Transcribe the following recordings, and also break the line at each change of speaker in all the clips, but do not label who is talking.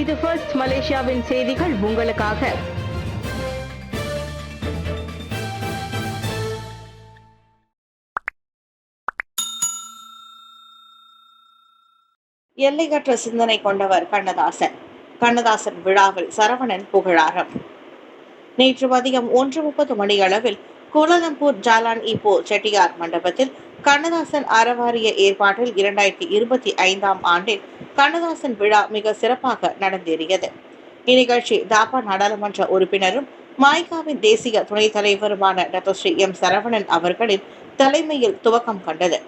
இது ஃபர்ஸ்ட் மலேசியாவின் செய்திகள் உங்களுக்காக.
எல்லையற்ற சிந்தனை கொண்டவர் கண்ணதாசன். கண்ணதாசன் விழாவில் சரவணன் புகழாரம். நேற்று மதியம் 1:30 மணியளவில் கோலாலம்பூர் ஜாலான் இப்போ செட்டியார் மண்டபத்தில் கண்ணதாசன் அறவாரிய ஏற்பாட்டில் 2025ஆம் ஆண்டில் கண்ணதாசன் விழா மிக சிறப்பாக நடந்தேறியது. இந்நிகழ்ச்சி தாப்பா நாடாளுமன்ற உறுப்பினரும் மாய்காவின் தேசிய துணைத் தலைவருமான டாக்டர் ஸ்ரீ எம் சரவணன் அவர்களின் தலைமையில் துவக்கம் கண்டது.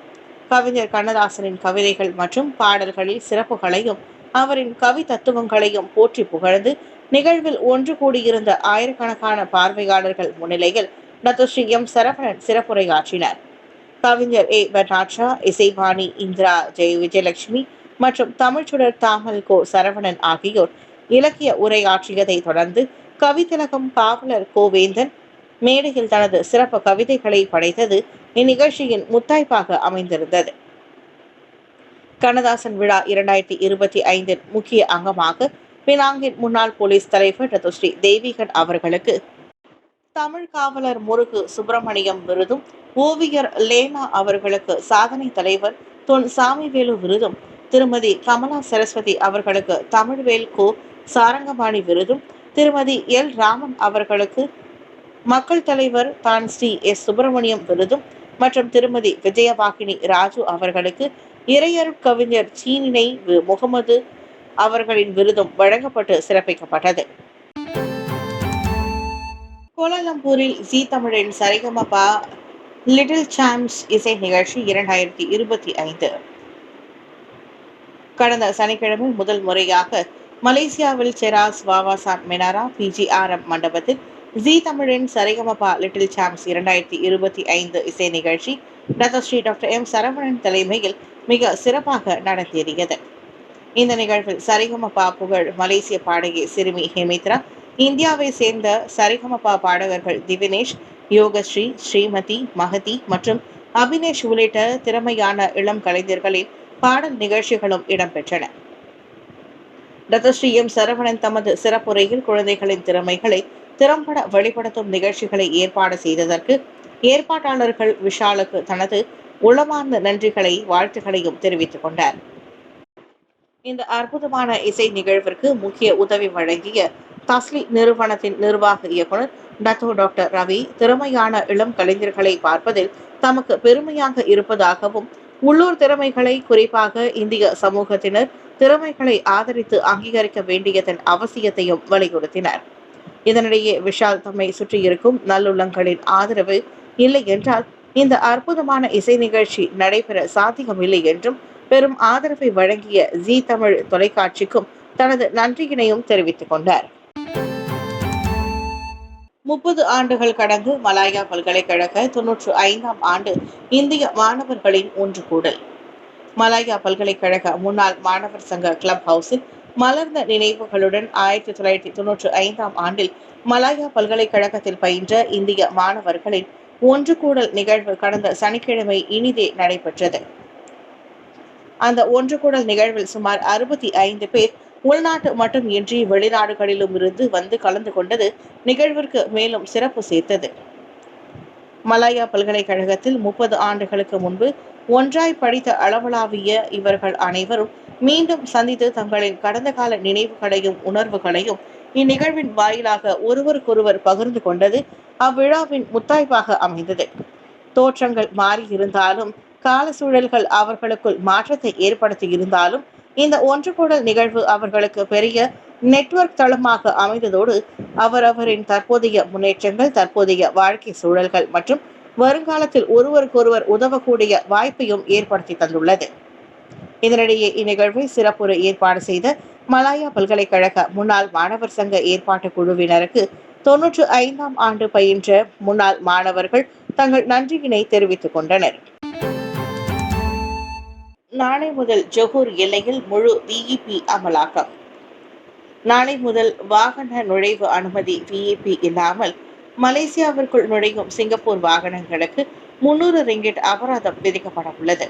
கவிஞர் கண்ணதாசனின் கவிதைகள் மற்றும் பாடல்களில் சிறப்புகளையும் அவரின் கவி தத்துவங்களையும் போற்றி புகழ்ந்து நிகழ்வில் ஒன்று கூடியிருந்த ஆயிரக்கணக்கான பார்வையாளர்கள் முன்னிலையில் டாக்டர் ஸ்ரீ எம் சரவணன் சிறப்புரையாற்றினார். கவிஞர் ஏ பட்நாட்சா, இசைவாணி இந்திரா ஜெய விஜயலட்சுமி மற்றும் தமிழ்ச்சுடர் தாமல் கோ சரவணன் ஆகியோர் இலக்கிய உரையாற்றியதை தொடர்ந்து கவித்திலகம் காவலர் கோவேந்தன் மேடையில் தனது சிறப்பு கவிதைகளை படைத்தது இந்நிகழ்ச்சியின் முத்தாய்ப்பாக அமைந்திருந்தது. கண்ணதாசன் விழா 2025 முக்கிய அங்கமாக பினாங்கின் முன்னாள் போலீஸ் தலைவர் டாக்டர் ஸ்ரீ தெய்வீகன் அவர்களுக்கு தமிழ் காவலர் முருகு சுப்பிரமணியம் விருதும், ஓவியர் லேனா அவர்களுக்கு சாதனை தலைவர் தொன் சாமிவேலு விருதும், திருமதி கமலா சரஸ்வதி அவர்களுக்கு தமிழ்வேல் கோ சாரங்கபாணி விருதும், திருமதி எல் ராமன் அவர்களுக்கு மக்கள் தலைவர் தான் ஸ்ரீ எஸ் சுப்பிரமணியம் விருதும் மற்றும் திருமதி விஜயவாகினி ராஜு அவர்களுக்கு இறையருட் கவிஞர் சீனினை முகமது அவர்களின் விருதும் வழங்கப்பட்டு சிறப்பிக்கப்பட்டது. கோலாலம்பூரில் ஜீ தமிழின் சரிகமபா லிட்டில் சாம்ப்ஸ் இசை நிகழ்ச்சி 2025 கடந்த சனிக்கிழமை முதல் முறையாக மலேசியாவில் செராஸ் வாவாசான் மெனாரா PGRM மண்டபத்தில் ஜீ தமிழின் சரிகமபா லிட்டில் சாம்ப்ஸ் 2025 இசை நிகழ்ச்சி டாக்டர் எம் சரவணன் தலைமையில் மிக சிறப்பாக நடந்தேறியது. இந்த நிகழ்வில் சரிகமபா புகழ் மலேசிய பாடகி சிறுமி ஹேமித்ரா, இந்தியாவை சேர்ந்த சரிகமபா பாடகர்கள் திவினேஷ், யோகஸ்ரீ, ஸ்ரீமதி, மகதி மற்றும் அபினேஷ் உள்ளிட்ட திறமையான இளம் கலைஞர்களின் பாடல் நிகழ்ச்சிகளும் இடம்பெற்றன. டாக்டர் ஸ்ரீ எம் சரவணன் தமது சிறப்புரையில் குழந்தைகளின் திறமைகளை திறம்பட வெளிப்படுத்தும் நிகழ்ச்சிகளை ஏற்பாடு செய்ததற்கு ஏற்பாட்டாளர்கள் விஷாலுக்கு தனது உளமார்ந்த நன்றிகளை வாழ்த்துக்களையும் தெரிவித்துக் கொண்டார். இந்த அற்புதமான இசை நிகழ்விற்கு முக்கிய உதவி வழங்கிய தஸ்லி நிறுவனத்தின் நிர்வாக இயக்குனர் டாக்டர் ரவி, திறமையான இளம் கலைஞர்களை பார்ப்பதில் தமக்கு பெருமையாக இருப்பதாகவும், உள்ளூர் திறமைகளை குறிப்பாக இந்திய சமூகத்தினர் திறமைகளை ஆதரித்து அங்கீகரிக்க வேண்டியதன் அவசியத்தையும் வலியுறுத்தினார். இதனிடையே விஷால் தம்மை சுற்றியிருக்கும் நல்லுள்ளங்களின் ஆதரவு இல்லை என்றால் இந்த அற்புதமான இசை நிகழ்ச்சி நடைபெற சாத்தியமில்லை என்றும், பெரும் ஆதரவை வழங்கிய ஜீ தமிழ் தொலைக்காட்சிக்கும் தனது நன்றியினையும் தெரிவித்துக் கொண்டார். 30 ஆண்டுகள் கடந்து மலாயா பல்கலைக்கழக 95ஆம் ஆண்டு இந்திய மாணவர்களின் ஒன்று கூடல். மலாயா பல்கலைக்கழக முன்னாள் மாணவர் சங்க கிளப் ஹவுஸில் மலர்ந்த நினைவுகளுடன் 1995ஆம் ஆண்டில் மலாயா பல்கலைக்கழகத்தில் பயின்ற இந்திய மாணவர்களின் ஒன்று கூடல் நிகழ்வு கடந்த சனிக்கிழமை இனிதே நடைபெற்றது. அந்த ஒன்று கூடல் நிகழ்வில் சுமார் 65 பேர் உள்நாட்டு மட்டுமின்றி வெளிநாடுகளிலும் இருந்து வந்து கலந்து கொண்டது நிகழ்விற்கு மேலும் சிறப்பு சேர்த்தது. மலாயா பல்கலைக்கழகத்தில் 30 ஆண்டுகளுக்கு முன்பு ஒன்றாய் படித்த அளவளாவிய இவர்கள் அனைவரும் மீண்டும் சந்தித்து தங்களின் கடந்த கால நினைவுகளையும் உணர்வுகளையும் இந்நிகழ்வின் வாயிலாக ஒருவருக்கொருவர் பகிர்ந்து கொண்டது அவ்விழாவின் முத்தாய்ப்பாக அமைந்தது. தோற்றங்கள் மாறி இருந்தாலும், கால சூழல்கள் அவர்களுக்குள் மாற்றத்தை ஏற்படுத்தி இருந்தாலும், இந்த ஒன்று கூடல் நிகழ்வு அவர்களுக்கு பெரிய நெட்வொர்க் தளமாக அமைந்ததோடு அவரவரின் தற்போதைய முன்னேற்றங்கள், தற்போதைய வாழ்க்கை சூழல்கள் மற்றும் வருங்காலத்தில் ஒருவருக்கொருவர் உதவக்கூடிய வாய்ப்பையும் ஏற்படுத்தி தந்துள்ளது. இதனிடையே இந்நிகழ்வை சிறப்புரை ஏற்பாடு செய்த மலாயா பல்கலைக்கழக முன்னாள் மாணவர் சங்க ஏற்பாட்டு குழுவினருக்கு 95ஆம் ஆண்டு பயின்ற முன்னாள் மாணவர்கள் தங்கள் நன்றியினை தெரிவித்துக் கொண்டனர். நாளை முதல் ஜொகூர் எல்லையில் முழு விஇபி அமலாக்கம். நாளை முதல் வாகன நுழைவு அனுமதி விஇபி இல்லாமல் மலேசியாவிற்குள் நுழையும் சிங்கப்பூர் வாகனங்களுக்கு 300 ரிங்கிட் அபராதம் விதிக்கப்பட உள்ளது.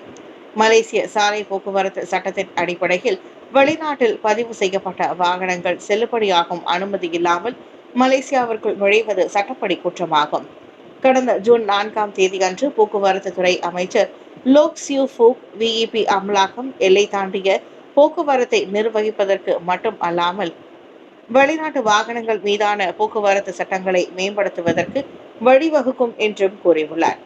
மலேசிய சாலை போக்குவரத்து சட்டத்தின் அடிப்படையில் வெளிநாட்டில் பதிவு செய்யப்பட்ட வாகனங்கள் செல்லுபடியாகும் அனுமதி இல்லாமல் மலேசியாவிற்குள் நுழைவது சட்டப்படி குற்றமாகும். கடந்த ஜூன் 4ஆம் தேதி அன்று போக்குவரத்து துறை அமைச்சர் லோக் சியூ ஃபூக் விஇபி அமலாக்கம் எல்லை தாண்டிய போக்குவரத்தை நிர்வகிப்பதற்கு மட்டும் அல்லாமல் வெளிநாட்டு வாகனங்கள் மீதான போக்குவரத்து சட்டங்களை மேம்படுத்துவதற்கு வழிவகுக்கும் என்றும் கூறியுள்ளார்.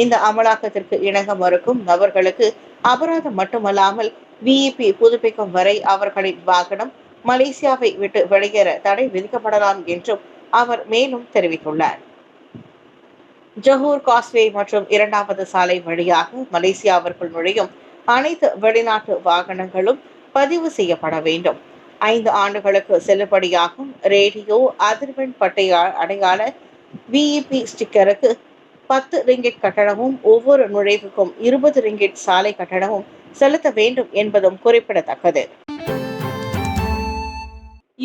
இந்த அமலாக்கத்திற்கு இணங்க மறுக்கும் நபர்களுக்கு அபராதம் மட்டுமல்லாமல் விஇபி புதுப்பிக்கும் வரை அவர்களின் வாகனம் மலேசியாவை விட்டு வெளியேற தடை விதிக்கப்படலாம் என்றும் அவர் மேலும் தெரிவித்துள்ளார். ஜொஹூர் காஸ்வே மற்றும் 2வது சாலை வழியாக மலேசியாவிற்குள் நுழையும் அனைத்து வெளிநாட்டு வாகனங்களும் பதிவு செய்யப்பட வேண்டும். 5 ஆண்டுகளுக்கு செல்லுபடியாகும் ரேடியோ அதிர்வெண் பட்டை அடையாள விஇபி ஸ்டிக்கருக்கு 10 ரிங்கிட் கட்டணமும் ஒவ்வொரு நுழைவுக்கும் 20 ரிங்கிட் சாலை கட்டணமும் செலுத்த வேண்டும் என்பதும் குறிப்பிடத்தக்கது.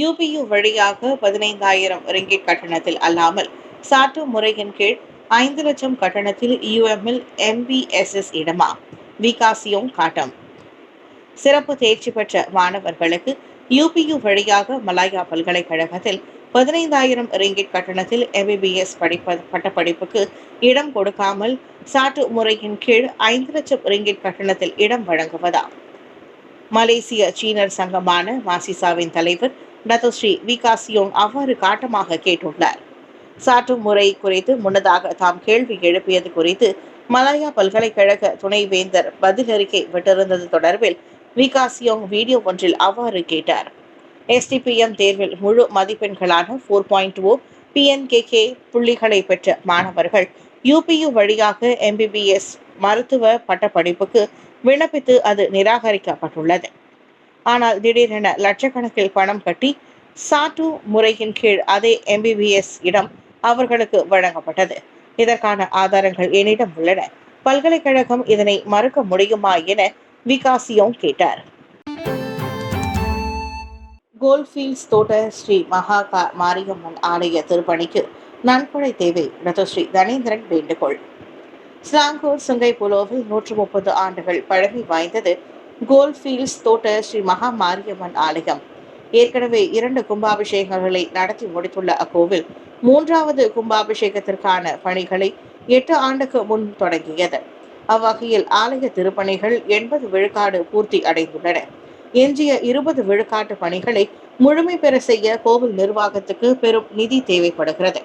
யுபியு வழியாக 15,000 ரிங்கிட் கட்டணத்தில் அல்லாமல் சாட்டு முறையின் கீழ் 5 லட்சம் கட்டணத்தில் யுஎம்மில் எம்பிஎஸ்எஸ் இடமா? விகாசியோங் காட்டம். சிறப்பு தேர்ச்சி பெற்ற மாணவர்களுக்கு யுபியு வழியாக மலாயா பல்கலைக்கழகத்தில் 15,000 ரிங்கிட் கட்டணத்தில் எம்பிபிஎஸ் பட்டப்படிப்புக்கு இடம் கொடுக்காமல் சாட்டு முறையின் கீழ் 5 லட்சம் ரிங்கிட் கட்டணத்தில் இடம் வழங்குவதா? மலேசிய சீனர் சங்கமான மாசிசாவின் தலைவர் டத்தோஸ்ரீ விகாசியோங் அவ்வாறு காட்டமாக கேட்டுள்ளார். சாட்டு முறை குறித்து முன்னதாக தாம் கேள்வி எழுப்பியது குறித்து மலாயா பல்கலைக்கழக துணைவேந்தர் பதிலறிக்கை விட்டிருந்தது தொடர்பில் விகாசியோங் வீடியோ ஒன்றில் அவ்வாறு கேட்டார். எஸ்டிபிஎம் தேர்வில் முழு மதிப்பெண்களான 4.0 பிஎன்கேகே புள்ளிகளை பெற்ற மாணவர்கள் யுபியு வழியாக எம்பிபிஎஸ் மருத்துவ பட்டப்படிப்புக்கு விண்ணப்பித்து அது நிராகரிக்கப்பட்டுள்ளது. ஆனால் திடீரென லட்சக்கணக்கில் பணம் கட்டி சாட்டு முறையின் கீழ் அதே எம்பிபிஎஸ் இடம் அவர்களுக்கு வழங்கப்பட்டது. இதற்கான ஆதாரங்கள் என்னிடம் உள்ளன. பல்கலைக்கழகம் இதனை மறுக்க முடியுமா என விகாசியோங் கேட்டார். கோல்ட்ஃபீல்ட்ஸ் தோட்ட ஸ்ரீ மகா மாரியம்மன் ஆலய திருப்பணிக்கு நன்கொடை தேவை டத்தோஸ்ரீ தனேந்திரன் வேண்டுகோள். ஸ்லாங்கூர் சுங்கை புலோவில் 130 ஆண்டுகள் பழமை வாய்ந்தது கோல்ட்ஃபீல்ட்ஸ் தோட்ட ஸ்ரீ மகா மாரியம்மன் ஆலயம். ஏற்கனவே 2 கும்பாபிஷேகங்களை நடத்தி முடித்துள்ள அக்கோவில் 3வது கும்பாபிஷேகத்திற்கான பணிகளை 8 ஆண்டுக்கு முன் தொடங்கியது. அவ்வகையில் ஆலய திருப்பணிகள் 80 விழுக்காடு பூர்த்தி அடைந்துள்ளன. எஞ்சிய 20 விழுக்காட்டு பணிகளை முழுமை பெற செய்ய கோவில் நிர்வாகத்துக்கு பெரும் நிதி தேவைப்படுகிறது.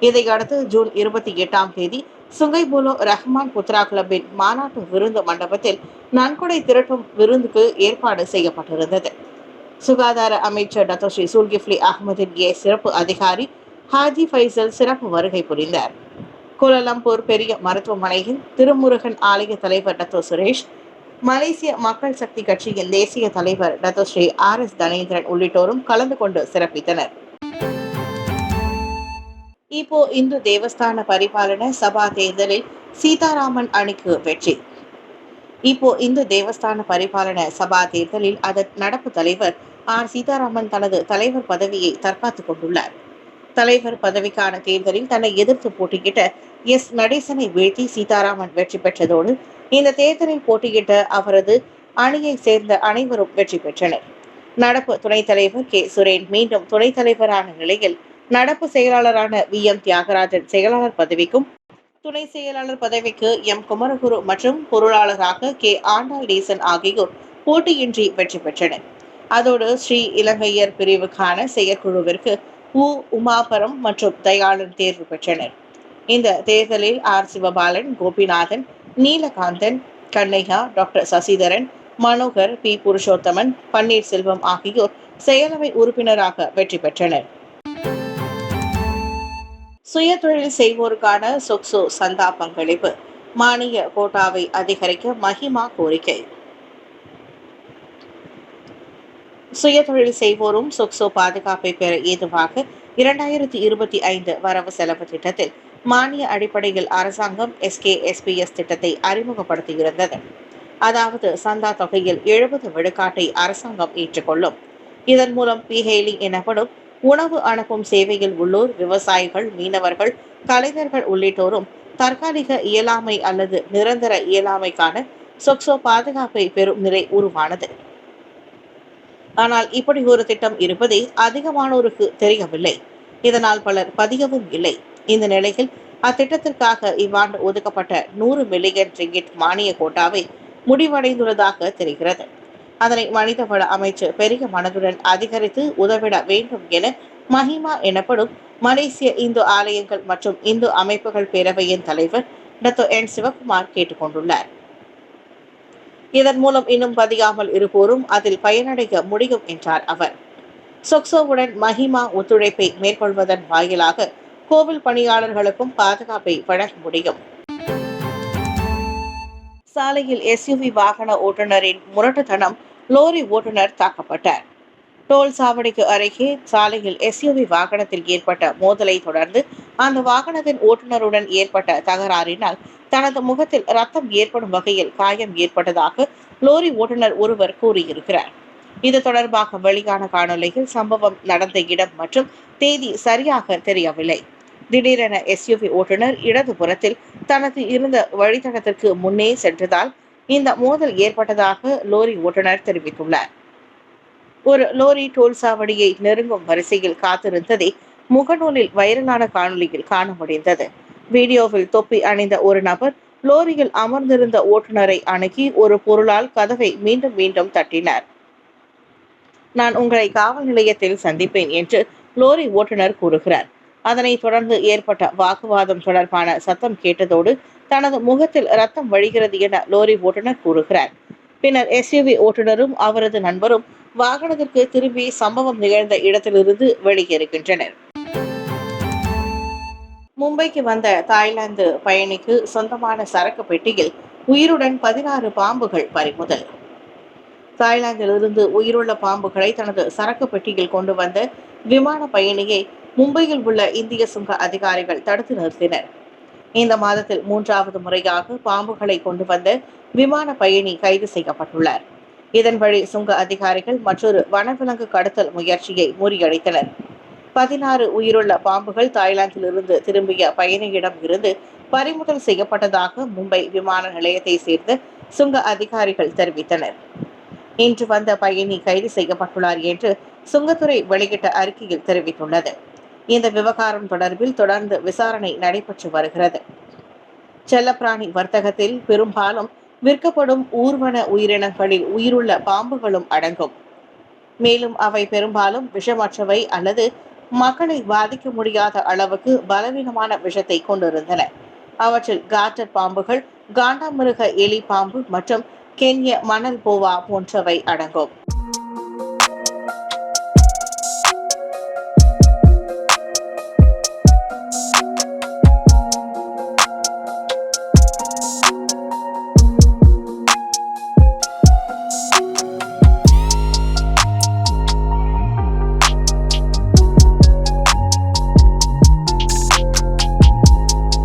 இதையடுத்து ஜூன் 28ஆம் தேதி சுங்கைபுலோ ரஹ்மான் புத்ரா கிளப்பின் மாநாட்டு விருந்து மண்டபத்தில் நன்கொடை திரட்டும் விருந்துக்கு ஏற்பாடு செய்யப்பட்டிருந்தது. சுகாதார அமைச்சர் டத்தோஸ்ரீ சுல்கிஃப்லி அகமதின் சிறப்பு அதிகாரி ஹாஜி ஃபைசல் சிறப்பு வருகை புரிந்தார். கோலாலம்பூர் பெரிய மருத்துவமனையின் திருமுருகன் ஆலய தலைவர் டத்தோ சுரேஷ், மலேசிய மக்கள் சக்தி கட்சியின் தேசிய தலைவர் டத்தோஸ்ரீ RS தனேந்திரன் உள்ளிட்டோரும் கலந்து கொண்டு சிறப்பித்தனர். இப்போ இந்து தேவஸ்தான பரிபாலன சபா தேர்தலில் சீதாராமன் அணிக்கு வெற்றி. இப்போ இந்து தேவஸ்தான பரிபாலன சபா தேர்தலில் அதன் நடப்பு தலைவர் சீதாராமன் தனது தலைவர் பதவியை தற்காத்துக் கொண்டுள்ளார். தலைவர் பதவிக்கான தேர்தலில் தன்னை எதிர்த்து போட்டியிட்ட நடேசனை வீழ்த்தி சீதாராமன் வெற்றி பெற்றதோடு இந்த தேர்தலில் போட்டியிட்ட அவரது அணியை சேர்ந்த அனைவரும் வெற்றி பெற்றனர். நடப்பு துணைத் தலைவர் சுரேன் மீண்டும் துணைத் தலைவரான நிலையில் நடப்பு செயலாளரான VM தியாகராஜன் செயலாளர் பதவிக்கும் துணை செயலாளர் பதவிக்கு குமரகுரு மற்றும் பொருளாளராக ஆண்டாள் டீசன் ஆகியோர் போட்டியின்றி வெற்றி பெற்றனர். அதோடு ஸ்ரீ இலங்கையர் பிரிவுக்கான செயற்குழுவிற்கு உமாபரம் மற்றும் தயாளன் தேர்வு பெற்றனர். இந்த தேர்தலில் சிவபாலன், கோபிநாதன், நீலகாந்தன், கண்ணையா, டாக்டர் சசிதரன், மனோகர், புருஷோத்தமன், பன்னீர்செல்வம் ஆகியோர் செயலவை உறுப்பினராக வெற்றி பெற்றனர். சுயதொழில் செய்வோருக்கான சொக்சோ சந்தா பங்களிப்பு மானிய கோட்டாவை அதிகரிக்க மஹிமா கோரிக்கை. சுயதொழில் செய்வோரும் சொக்சோ பாதுகாப்பை பெற ஏதுவாக 2025 வரவு செலவு திட்டத்தில் மானிய அடிப்படையில் அரசாங்கம் SKSPS திட்டத்தை அறிமுகப்படுத்தியிருந்தது. அதாவது சந்தா தொகையில் 70 விழுக்காட்டை அரசாங்கம் ஏற்றுக்கொள்ளும். இதன் மூலம் பீஹெய்லிங் எனப்படும் உணவு அனுப்பும் சேவையில் உள்ளோர், விவசாயிகள், மீனவர்கள், கலைஞர்கள் உள்ளிட்டோரும் தற்காலிக இயலாமை அல்லது நிரந்தர இயலாமைக்கான சொக்சோ பாதுகாப்பை பெறும் நிலை உருவானது. ஆனால் இப்படி ஒரு திட்டம் இருப்பதே அதிகமானோருக்கு தெரியவில்லை. இதனால் பலர் பதியவும் இல்லை. இந்த நிலையில் அத்திட்டத்திற்காக இவ்வாண்டு ஒதுக்கப்பட்ட 100 மில்லியன் ரிங்கிட் மானிய கோட்டாவை முடிவடைந்துள்ளதாக தெரிகிறது. அதனை மனிதவள அமைச்சு பெரிய மனதுடன் அதிகரித்து உதவிட வேண்டும் என மஹிமா எனப்படும் மலேசிய இந்து ஆலயங்கள் மற்றும் இந்து அமைப்புகள் பேரவையின் தலைவர் டாக்டர் சிவகுமார் கேட்டுக் கொண்டுள்ளார். இதன் மூலம் இன்னும் பதியாமல் இருப்போரும் அதில் பயனடைய முடியும் என்றார் அவர். சொக்சோவுடன் மஹிமா ஒத்துழைப்பை மேற்கொள்வதன் வாயிலாக கோவில் பணியாளர்களுக்கும் பாதுகாப்பை வழங்க முடியும். சாலையில் SUV வாகன ஓட்டுநரின் முரட்டுத்தனம், லோரி ஓட்டுநர் தாக்கப்பட்டார். டோல் சாவடிக்கு அருகே சாலையில் SUV வாகனத்தில் ஏற்பட்ட மோதலை தொடர்ந்து அந்த வாகனத்தின் ஓட்டுநருடன் ஏற்பட்ட தகராறினால் தனது முகத்தில் ரத்தம் ஏற்படும் வகையில் காயம் ஏற்பட்டதாக லோரி ஓட்டுநர் ஒருவர் கூறியிருக்கிறார். இது தொடர்பாக வெளியான காணொலியில் சம்பவம் நடந்த இடம் மற்றும் தேதி சரியாக தெரியவில்லை. திடீரென SUV ஓட்டுநர் இடதுபுறத்தில் தனது இருந்த வழித்தடத்திற்கு முன்னே சென்றதால் இந்த மோதல் ஏற்பட்டதாக லோரி ஓட்டுநர் தெரிவித்துள்ளார். ஒரு லோரி டோல் சாவடியை நெருங்கும் வரிசையில் காத்திருந்ததை முகநூலில் வைரலான காணொலியில் காண முடிந்தது. வீடியோவில் தொப்பி அணிந்த ஒரு நபர் லோரியில் அமர்ந்திருந்த ஓட்டுநரை அணுகி ஒரு பொருளால் கதவை மீண்டும் மீண்டும் தட்டினார். நான் உங்களை காவல் நிலையத்தில் சந்திப்பேன் என்று லோரி ஓட்டுநர் கூறுகிறார். அதனைத் தொடர்ந்து ஏற்பட்ட வாக்குவாதம் தொடர்பான சத்தம் கேட்டதோடு தனது முகத்தில் ரத்தம் வழிகிறது என லோரி ஓட்டுநர் கூறுகிறார். பின்னர் SUV ஓட்டுநரும் அவரது நண்பரும் வாகனத்திற்கு திரும்பி சம்பவம் நிகழ்ந்த இடத்திலிருந்து வெளியேறுகின்றனர். மும்பைக்கு வந்த தாய்லாந்து பயணிக்கு சொந்தமான சரக்கு பெட்டியில் உயிருடன் 16 பாம்புகள் பறிமுதல். தாய்லாந்திலிருந்து உயிருள்ள பாம்புகளை தனது சரக்கு பெட்டியில் கொண்டு வந்த விமான பயணியை மும்பையில் உள்ள இந்திய சுங்க அதிகாரிகள் தடுத்து நிறுத்தினர். இந்த மாதத்தில் 3வது முறையாக பாம்புகளை கொண்டு வந்த விமான பயணி கைது செய்யப்பட்டுள்ளார். இதன் வழி சுங்க அதிகாரிகள் மற்றொரு வனவிலங்கு கடத்தல் முயற்சியை முறியடித்தனர். 16 உயிருள்ள பாம்புகள் தாய்லாந்திலிருந்து திரும்பிய பயணியிடம் இருந்து பறிமுதல் செய்யப்பட்டதாக மும்பை விமான நிலையத்தை சேர்ந்த சுங்க அதிகாரிகள் தெரிவித்தனர். இன்று வந்த பயணி கைது செய்யப்பட்டுள்ளார் என்று சுங்கத்துறை வெளியிட்ட அறிக்கையில் தெரிவித்துள்ளது. இந்த விவகாரம் தொடர்பில் தொடர்ந்து விசாரணை நடைபெற்று வருகிறது. செல்லப்பிராணி வர்த்தகத்தில் பெரும்பாலும் விற்கப்படும் ஊர்வன உயிரினங்களில் உயிருள்ள பாம்புகளும் அடங்கும். மேலும் அவை பெரும்பாலும் விஷமற்றவை அல்லது மக்களை பாதிக்க முடியாத அளவுக்கு பலவீனமான விஷத்தை கொண்டிருந்தன. அவற்றில் காட்டர் பாம்புகள், காண்டாமிருக எலி பாம்பு மற்றும் கென்ய மணல் போவா போன்றவை அடங்கும்.